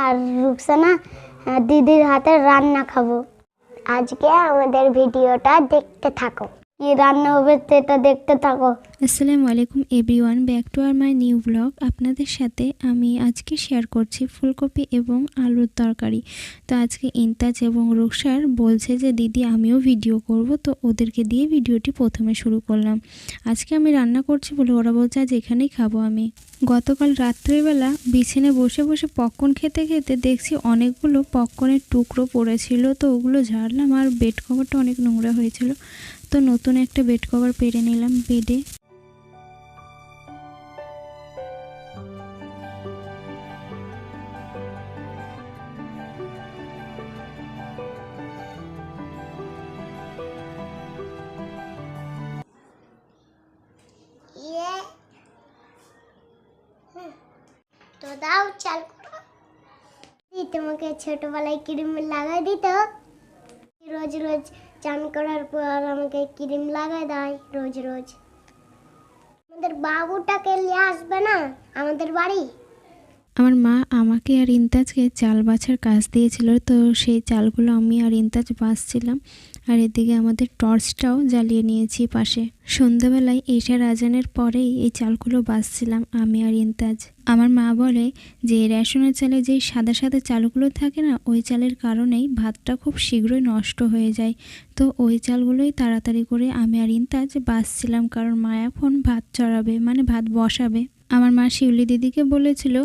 আর রুকসানা দিদির হাতে রান্না খাবো। আজকে আমাদের ভিডিওটা দেখতে থাকো, কি রান্না হবে সেটা দেখতে থাকো। আসসালামু আলাইকুম everyone, back to our my new blog. আপনাদের সাথে আমি আজকে শেয়ার করছি ফুলকপি এবং আলুর তরকারি। তো আজকে ইন্তাজ এবং রুকসার বলছে যে দিদি আমিও ভিডিও করব, তো ওদেরকে দিয়ে ভিডিওটি প্রথমে শুরু করলাম। আজকে আমি রান্না করছি বলে ওরা বলছে আজ এখানেই খাবো আমি। গতকাল রাত্রিবেলা বিছানে বসে বসে পপকর্ন খেতে খেতে দেখছি অনেকগুলো পপকর্নের টুকরো পড়েছিল, তো ওগুলো ঝাড়লাম আর বেড কভারটা অনেক নোংরা হয়েছিল, তো নতুন একটা বেড কভার পেরে নিলাম বেডে। তো দাও চাল তোমাকে ছোটবেলায় ক্রিম লাগাই দিত, রোজ রোজ চান করার পর আমাকে ক্রিম লাগাই দেয় রোজ রোজ। আমাদের বাবুটাকে নিয়ে আসবে না আমাদের বাড়ি? আমার মা আমাকে আর ইন্তাজকে চাল বাছার কাজ দিয়েছিল, তো সেই চালগুলো আমি আর ইন্তাজ বাছছিলাম, আর এদিকে আমাদের টর্চটাও জ্বালিয়ে নিয়েছি পাশে। সন্ধ্যাবেলায় এশার আজানের পরেই এই চালগুলো বাছছিলাম আমি আর ইন্তাজ। আমার মা বলে যে রেশনের চালে যে সাদা সাদা চালগুলো থাকে না, ওই চালের কারণেই ভাতটা খুব শীঘ্রই নষ্ট হয়ে যায়, তো ওই চালগুলোই তাড়াতাড়ি করে আমি আর ইন্তাজ বাছছিলাম, কারণ মা এখন ভাত চড়াবে, মানে ভাত বসাবে। আমার মা শিউলি দিদিকে বলেছিল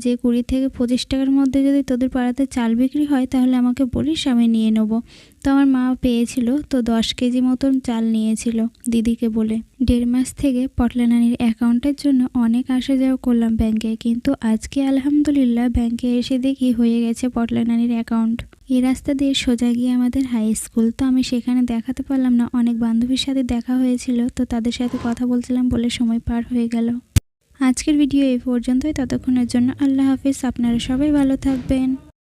যে 20 থেকে 25 টাকার মধ্যে যদি তোদের পাড়াতে চাল বিক্রি হয় তাহলে আমাকে বলিস, আমি নিয়ে নেব। তো আমার মা পেয়েছিল, তো 10 কেজি মতন চাল নিয়েছিল দিদিকে বলে। 1.5 মাস থেকে পটলা নানির অ্যাকাউন্টের জন্য অনেক আসা যাওয়া করলাম ব্যাংকে, কিন্তু আজকে আলহামদুলিল্লাহ ব্যাংকে এসে দেখি হয়ে গেছে পটলা নানির অ্যাকাউন্ট। এই রাস্তা দিয়ে সোজা গিয়ে আমাদের হাই স্কুল, তো আমি সেখানে দেখাতে পারলাম না, অনেক বান্ধবীর সাথে দেখা হয়েছিল, তো তাদের সাথে কথা বলছিলাম বলে সময় পার হয়ে গেল। আজকের ভিডিও এই পর্যন্তই, ততক্ষণের জন্য আল্লাহ হাফিজ। আপনারা সবাই ভালো থাকবেন।